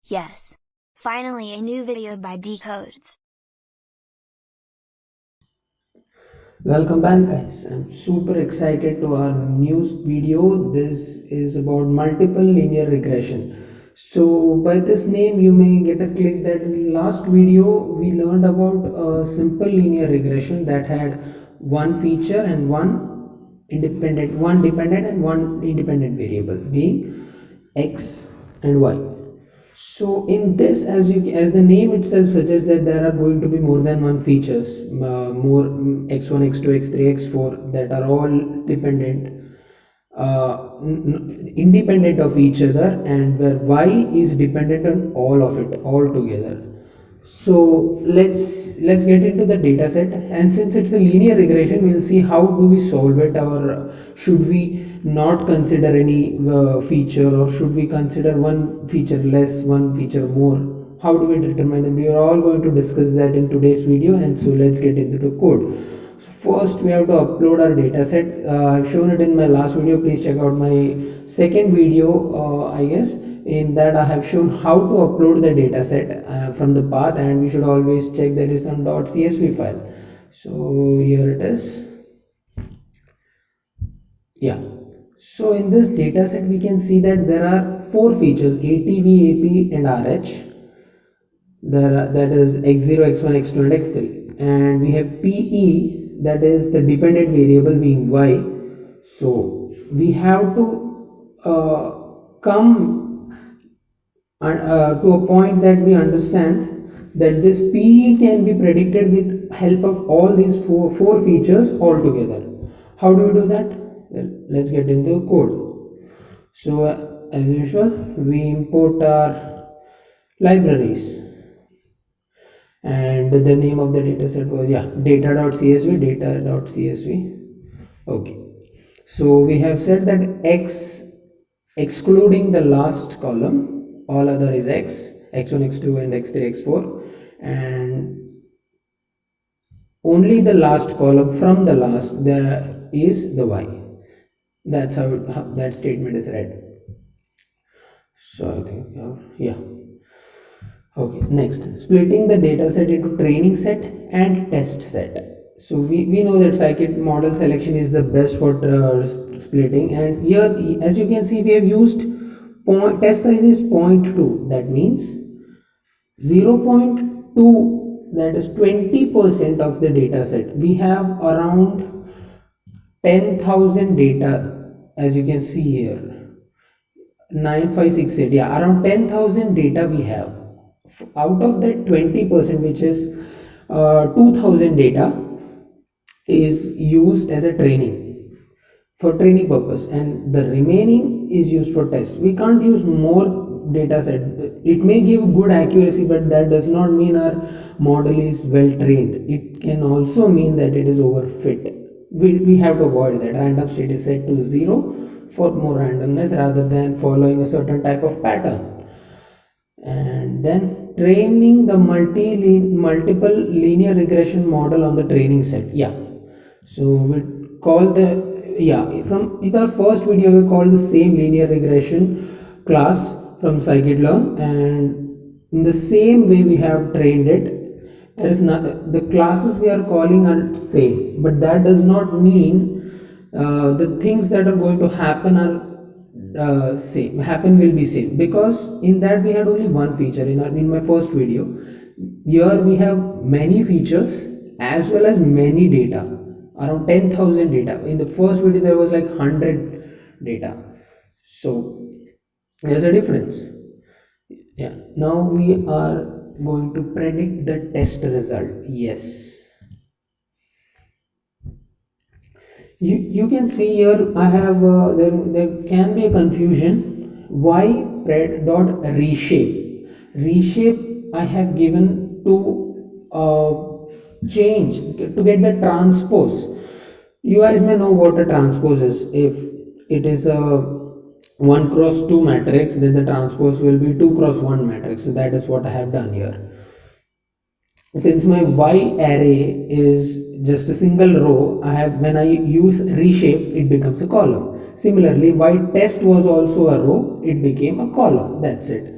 Yes. Finally a new video by Decodes. Welcome back guys, I'm super excited to our news video. This is about multiple linear regression. So by this name you may get a click that in the last video we learned about a simple linear regression that had one feature and one dependent and one independent variable being x and y. So in this, as the name itself suggests, that there are going to be more than one features, more x1, x2, x3, x4 that are all dependent, independent of each other, and where y is dependent on all of it all together. So let's get into the data set, and since it's a linear regression, we'll see how do we solve it, or should we not consider any feature, or should we consider one feature less, one feature more. How do we determine them? We are all going to discuss that in today's video, and so let's get into the code. So first we have to upload our data set. I've shown it in my last video. Please check out my second video, I guess. In that I have shown how to upload the data set from the path, and we should always check that it's on .csv file. So here it is. Yeah. So in this data set we can see that there are four features: ATV, AP and RH. That is x0, x1, x2 and x3, and we have PE, that is the dependent variable being y. So we have to come to a point that we understand that this PE can be predicted with help of all these four features all together. How do we do that? Well, let's get into the code. So as usual, we import our libraries, and the name of the dataset was data.csv. Okay, so we have said that x excluding the last column, all other is x, x1, x2 and x3, x4, and only the last column from the last there is the y. That's how that statement is read. So I think yeah. Okay, next, splitting the data set into training set and test set. So we know that scikit model selection is the best for splitting, and here as you can see we have used test size is 0.2, that means 0.2, that is 20% of the data set. We have around 10,000 data, as you can see here. 9568, yeah, around 10,000 data we have. Out of that, 20%, which is 2,000 data, is used as a training, for training purpose, and the remaining is used for test. We can't use more data set. It may give good accuracy, but that does not mean our model is well trained. It can also mean that it is overfit. We have to avoid that. Random state is set to 0 for more randomness rather than following a certain type of pattern. And then training the multiple linear regression model on the training set. Yeah, so we call from in our first video we called the same linear regression class from scikit-learn, and in the same way we have trained it. There is not, the classes we are calling are same, but that does not mean the things that are going to happen are will be same, because in that we had only one feature. In my first video, here we have many features as well as many data, around 10,000 data. In the first video there was like 100 data, so there's a difference. Yeah, now we are going to predict the test result. Yes, you can see here I have there can be a confusion. Why pred dot reshape I have given to change to get the transpose. You guys may know what a transpose is. If it is a 1 cross 2 matrix, then the transpose will be 2 cross 1 matrix. So that is what I have done here. Since my y array is just a single row, I have, when I use reshape, it becomes a column. Similarly, y test was also a row, it became a column. That's it.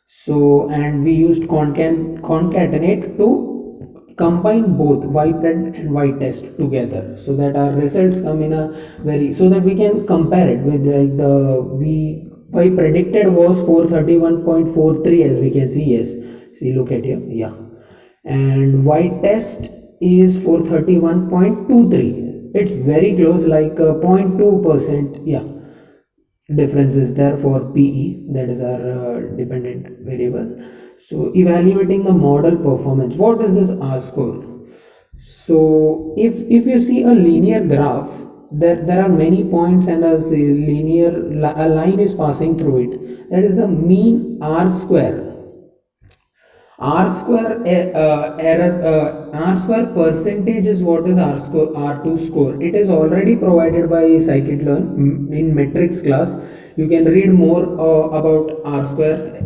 So, and we used concatenate to combine both ypred and ytest together, so that our results come in a very, so that we can compare it with like the we y predicted was 431.43, as we can see. Yes, see, look at here. Yeah, and y test is 431.23. It's very close, like 0.2%. Yeah, difference is there for PE, that is our dependent variable. So evaluating the model performance, what is this R score? So if you see a linear graph, there are many points, and a a line is passing through it. That is the mean R square. R square R square percentage is what is R score, R2 score. It is already provided by scikit-learn in metrics class. You can read more about R square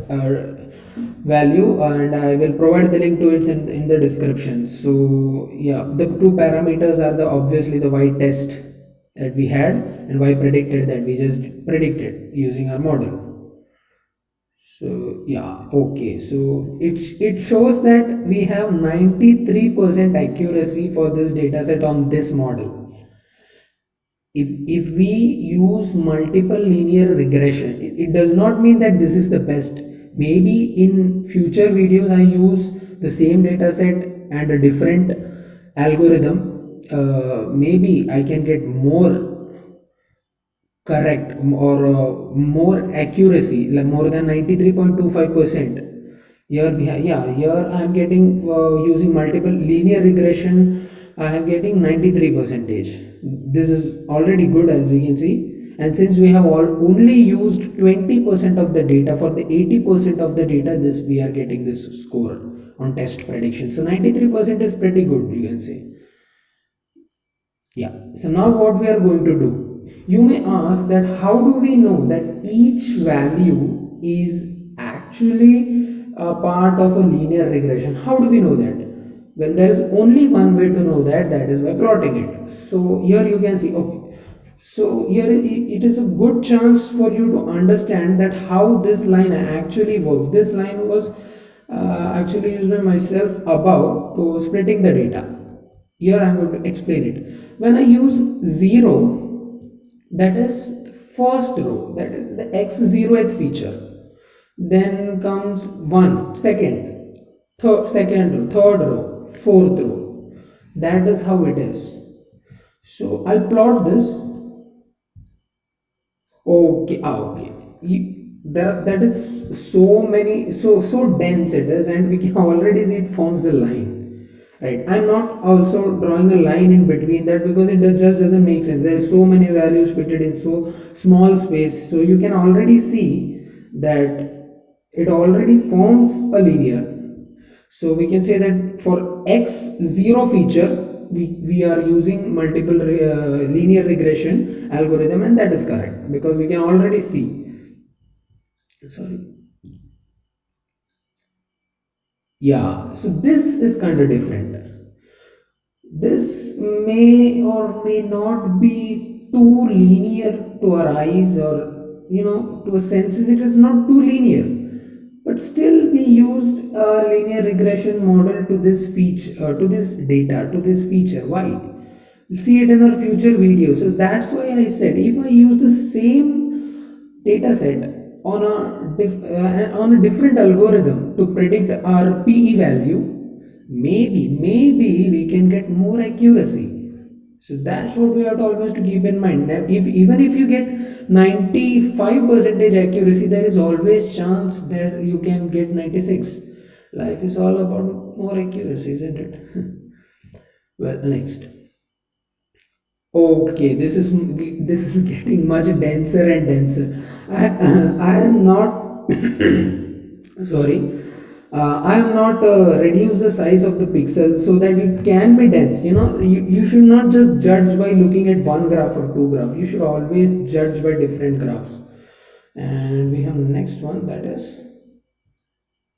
value, and I will provide the link to it in the description. So yeah, the two parameters are the obviously the y test that we had and y predicted that we just predicted using our model. So yeah, okay. So it shows that we have 93% accuracy for this data set on this model. If we use multiple linear regression, it does not mean that this is the best. Maybe in future videos I use the same data set and a different algorithm. Maybe I can get more correct, or more accuracy, like more than 93.25%. Here we have, yeah, here I am getting using multiple linear regression, I am getting 93 percentage. This is already good, as we can see. And since we have only used 20% of the data, for the 80% of the data, this we are getting this score on test prediction. So 93% is pretty good, you can say. Yeah, so now what we are going to do, you may ask that how do we know that each value is actually a part of a linear regression? How do we know that? Well, there is only one way to know that, that is by plotting it. So here you can see, okay, so here it is a good chance for you to understand that how this line actually works. This line was actually used by myself above to splitting the data. Here I am going to explain it. When I use 0, that is first row, that is the x0th feature. Then comes 1, second row, third row, fourth row. That is how it is. So I'll plot this. Okay, okay. That is so many, so dense it is, and we can already see it forms a line, right? I'm not also drawing a line in between that, because it just doesn't make sense. There are so many values fitted in so small space, so you can already see that it already forms a linear. So we can say that for x0 feature, we are using multiple linear regression algorithm, and that is correct because we can already see. Sorry. Yeah, so this is kind of different. This may or may not be too linear to our eyes, or to our senses. It is not too linear, but still we used a linear regression model to this feature, to this data, to this feature. Why? We'll see it in our future video. So that's why I said, if I use the same data set on a different algorithm to predict our PE value, maybe we can get more accuracy. So that's what we have to always to keep in mind. Now, if even if you get 95% accuracy, there is always chance that you can get 96. Life is all about more accuracy, isn't it? Well, next. Okay, this is getting much denser and denser. I am not sorry. I am not reduce the size of the pixel so that it can be dense. You should not just judge by looking at one graph or two graphs. You should always judge by different graphs. And we have next one, that is,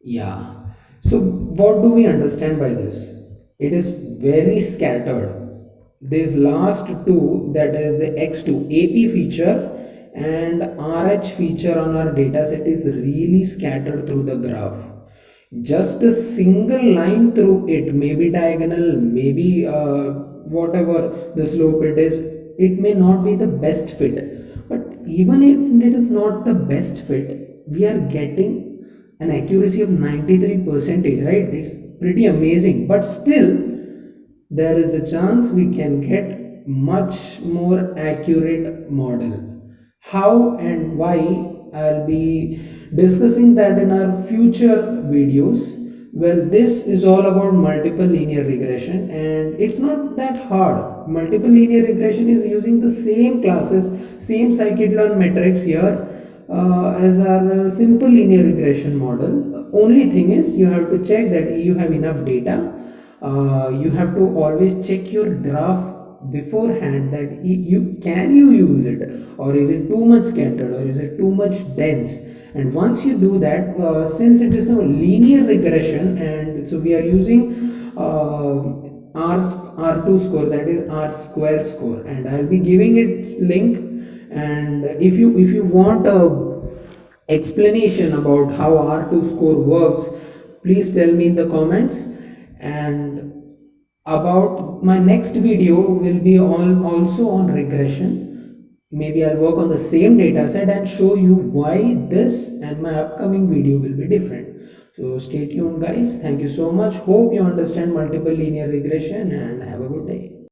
yeah. So what do we understand by this? It is very scattered. This last two, that is the X2 AP feature and RH feature on our dataset is really scattered through the graph. Just a single line through it, maybe diagonal, maybe whatever the slope it is, it may not be the best fit. But even if it is not the best fit, we are getting an accuracy of 93%, right? It's pretty amazing. But still, there is a chance we can get much more accurate model. How and why, I'll be discussing that in our future videos. Well, this is all about multiple linear regression, and it's not that hard. Multiple linear regression is using the same classes, same scikit-learn metrics here as our simple linear regression model. Only thing is you have to check that you have enough data. You have to always check your graph beforehand, that you use it, or is it too much scattered, or is it too much dense. And once you do that, since it is a linear regression, and so we are using r2 score, that is r square score, and I'll be giving it link. And if you want a explanation about how R2 score works, please tell me in the comments. And about my next video will be also on regression. Maybe I'll work on the same data set and show you why this and my upcoming video will be different. So stay tuned guys. Thank you so much. Hope you understand multiple linear regression, and have a good